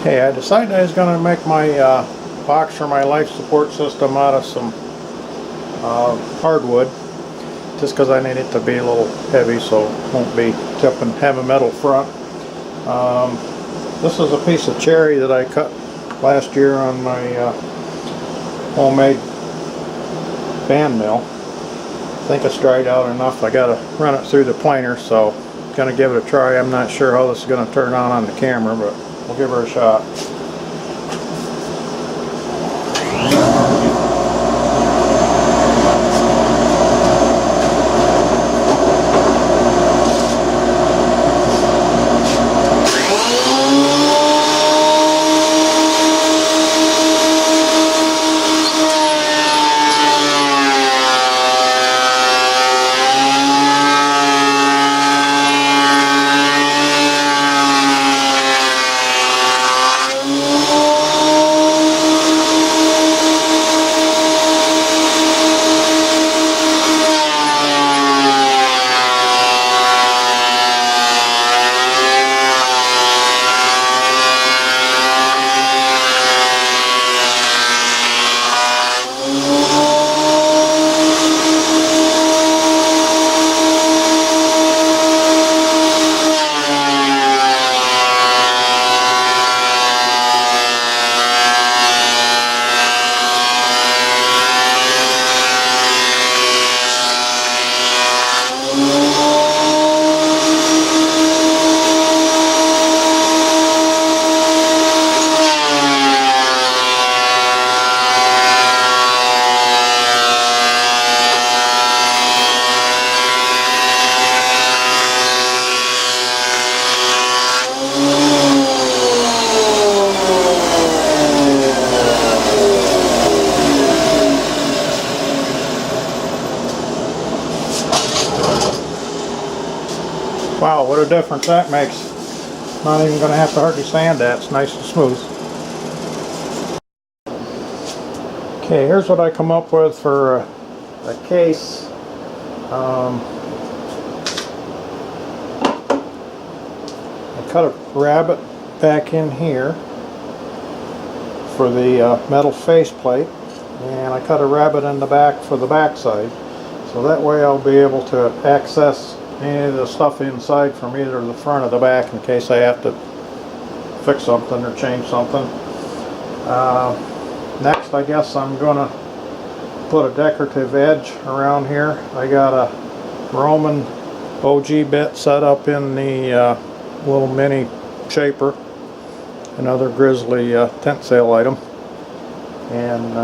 Okay, I decided I was going to make my box for my life support system out of some hardwood, just because I need it to be a little heavy so it won't be tipping, have a metal front. This is a piece of cherry that I cut last year on my homemade band mill. I think it's dried out enough. I got to run it through the planer, so I'm going to give it a try. I'm not sure how this is going to turn on the camera, but we'll give her a shot. Wow, what a difference that makes. Not even going to have to hardly sand that. It's nice and smooth. Okay, here's what I come up with for a case. I cut a rabbet back in here for the metal faceplate, and I cut a rabbet in the back for the back side. So that way I'll be able to access any of the stuff inside from either the front or the back in case I have to fix something or change something. Next, I guess I'm going to put a decorative edge around here. I got a Roman OG bit set up in the little mini shaper, another Grizzly tent sale item, and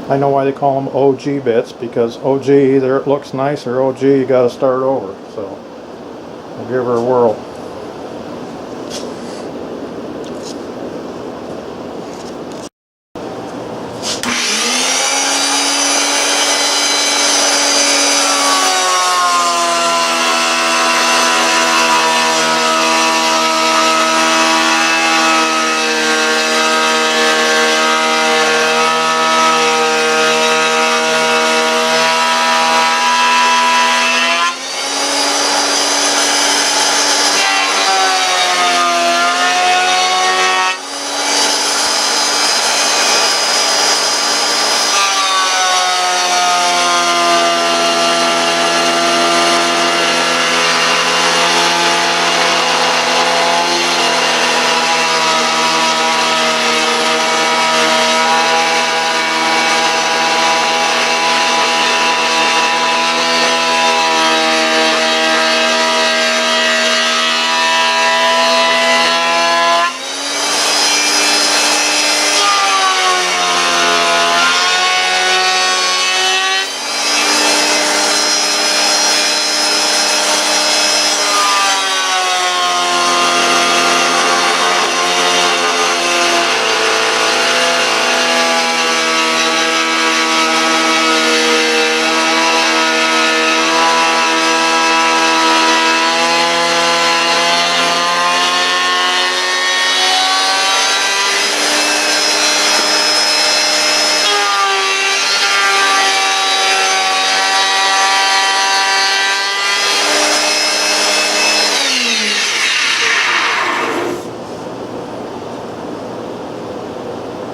I know why they call them OG bits, because OG, either it looks nice or OG you got to start over. So I'll give her a whirl.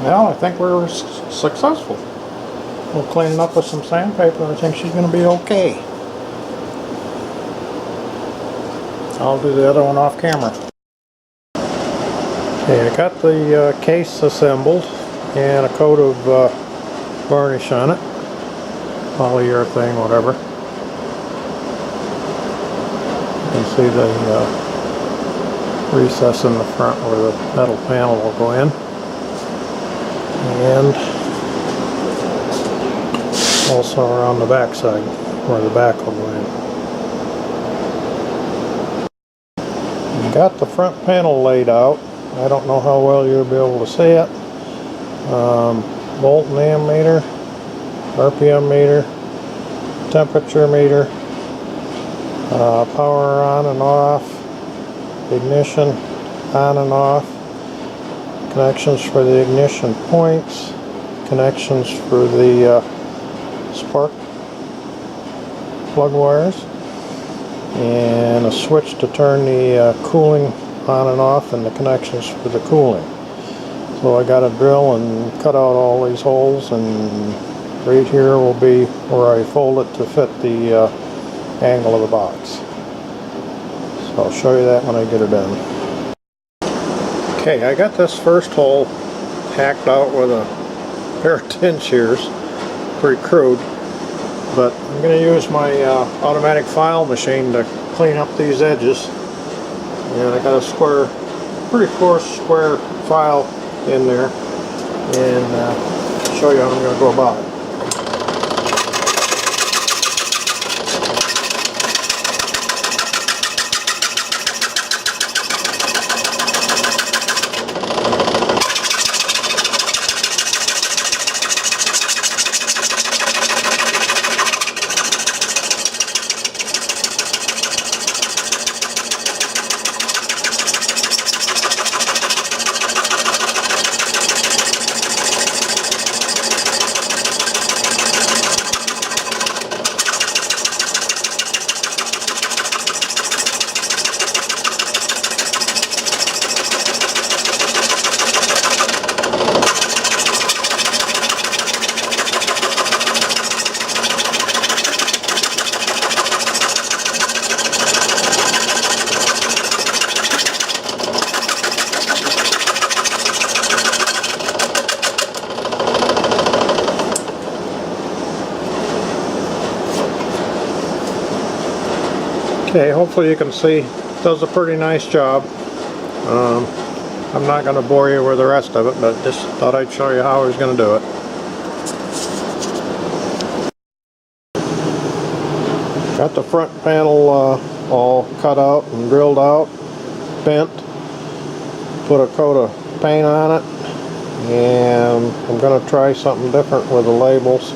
Well, I think we're successful. We'll clean it up with some sandpaper. I think she's going to be okay. I'll do the other one off camera. Okay, I got the case assembled and a coat of varnish on it. Polyurethane, whatever. You can see the recess in the front where the metal panel will go in. And also around the back side where the back will go in. Got the front panel laid out. I don't know how well you'll be able to see it. Volt and ammeter, RPM meter, temperature meter, power on and off, ignition on and off, connections for the ignition points, connections for the spark plug wires, and a switch to turn the cooling on and off, and the connections for the cooling. So I got to drill and cut out all these holes, and right here will be where I fold it to fit the angle of the box. So I'll show you that when I get it done. Okay, I got this first hole hacked out with a pair of tin shears. Pretty crude, but I'm going to use my automatic file machine to clean up these edges. And I got a square, pretty coarse square file in there, and show you how I'm going to go about it. Okay, hopefully you can see it does a pretty nice job. I'm not going to bore you with the rest of it, but just thought I'd show you how I was going to do it. Got the front panel all cut out and drilled out, bent, put a coat of paint on it, and I'm going to try something different with the labels.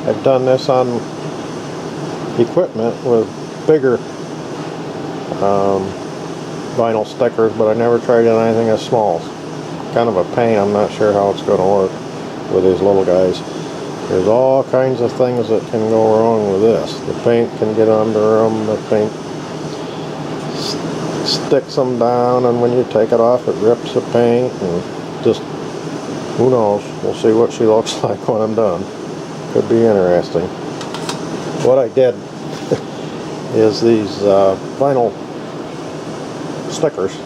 I've done this on equipment with bigger vinyl stickers, but I never tried anything as small. Kind of a pain. I'm not sure how it's going to work with these little guys. There's all kinds of things that can go wrong with this. The paint can get under them, the paint sticks them down, and when you take it off it rips the paint, and just, who knows. We'll see what she looks like when I'm done. Could be interesting. What I did is these vinyl stickers,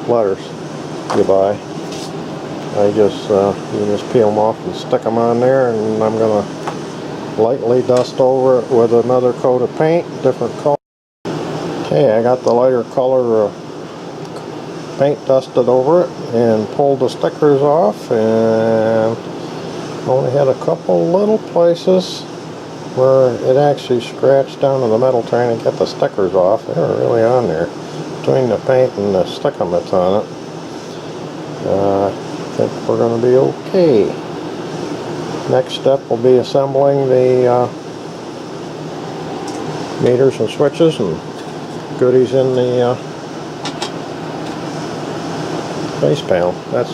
letters you buy. I just you just peel them off and stick them on there, and I'm gonna lightly dust over it with another coat of paint, different color. Okay, I got the lighter color paint dusted over it and pulled the stickers off, and only had a couple little places where it actually scratched down to the metal trying to get the stickers off. They were really on there between the paint and the stickum that's on it. I think we're going to be okay. Next step will be assembling the meters and switches and goodies in the base panel. That's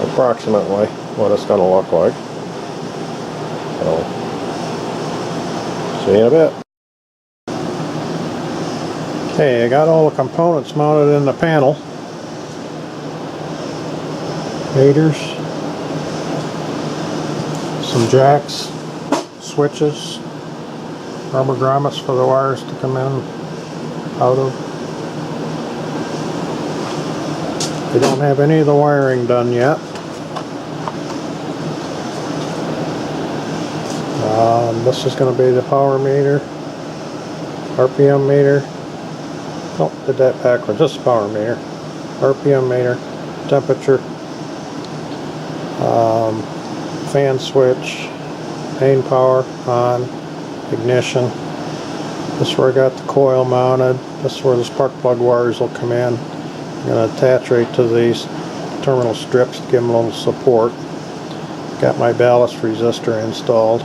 approximately what it's going to look like. So, see you in a bit. Okay, I got all the components mounted in the panel. Meters, some jacks, switches, rubber grommets for the wires to come in out of. We don't have any of the wiring done yet. This is going to be the power meter, RPM meter. Oh, did that backwards. This is power meter, RPM meter, temperature, fan switch, main power on, ignition. This is where I got the coil mounted. This is where the spark plug wires will come in. I'm going to attach right to these terminal strips to give them a little support. Got my ballast resistor installed.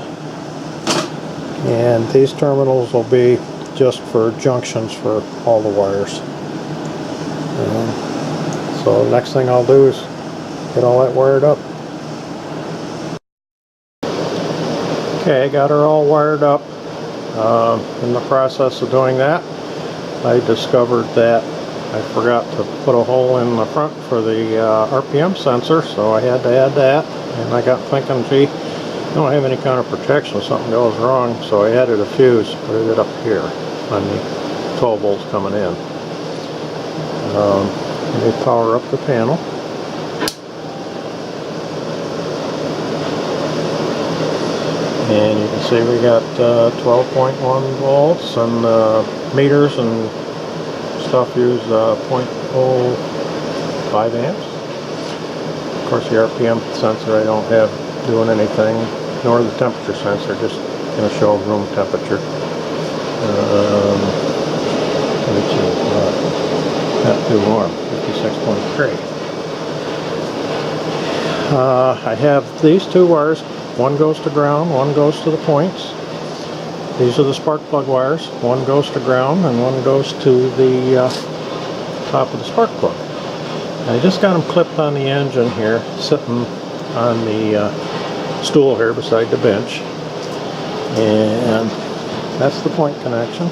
And these terminals will be just for junctions for all the wires. So the next thing I'll do is get all that wired up. Okay, I got her all wired up. In the process of doing that, I discovered that I forgot to put a hole in the front for the RPM sensor, so I had to add that. And I got thinking, gee, I don't have any kind of protection if something goes wrong, so I added a fuse, put it up here on the 12 volts coming in. Let me power up the panel. And you can see we got 12.1 volts, and meters and stuff use 0.05 amps. Of course, the RPM sensor I don't have doing anything, nor the temperature sensor, just going to show room temperature. Which is not too warm, 56.3. I have these two wires. One goes to ground, one goes to the points. These are the spark plug wires. One goes to ground and one goes to the top of the spark plug. I just got them clipped on the engine here, sitting on the stool here beside the bench. And that's the point connection,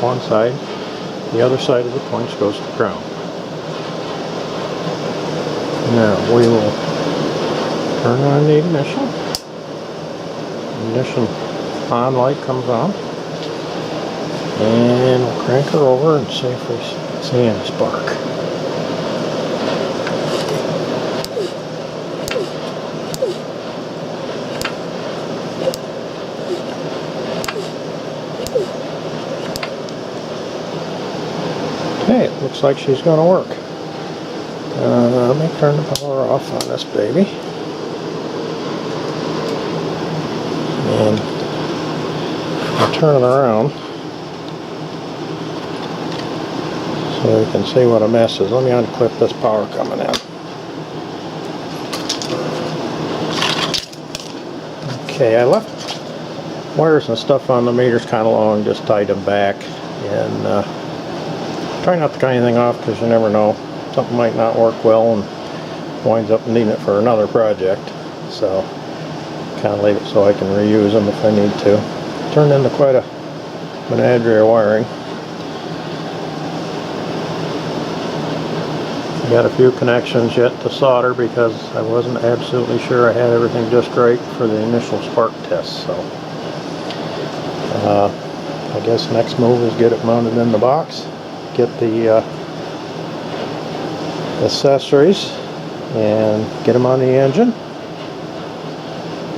one side. The other side of the points goes to ground. Now we will turn on the ignition. Ignition on light comes on, and we'll crank her over and see if we see any spark. Okay, it looks like she's going to work. Let me turn the power off on this baby. And I'll turn it around so you can see what a mess is. Let me unclip this power coming in. Okay, I left wires and stuff on the meters kind of long, just tied them back, and try not to cut anything off because you never know. Something might not work well and winds up needing it for another project. So kind of leave it so I can reuse them if I need to. Turned into quite a menagerie of wiring. I got a few connections yet to solder because I wasn't absolutely sure I had everything just right for the initial spark test. So I guess next move is get it mounted in the box, get the accessories, and get them on the engine,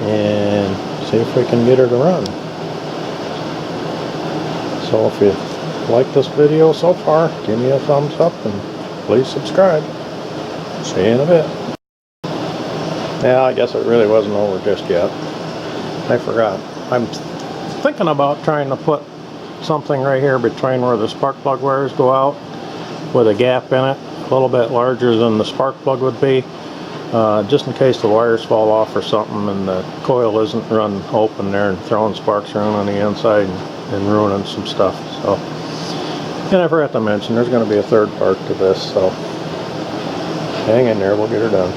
and see if we can get her to run. So if you like this video so far, give me a thumbs up and please subscribe. See you in a bit. Yeah, I guess it really wasn't over just yet. I forgot. I'm thinking about trying to put something right here between where the spark plug wires go out with a gap in it, a little bit larger than the spark plug would be, just in case the wires fall off or something and the coil isn't run open there and throwing sparks around on the inside and ruining some stuff. So, and I forgot to mention there's going to be a third part to this, so hang in there, we'll get her done.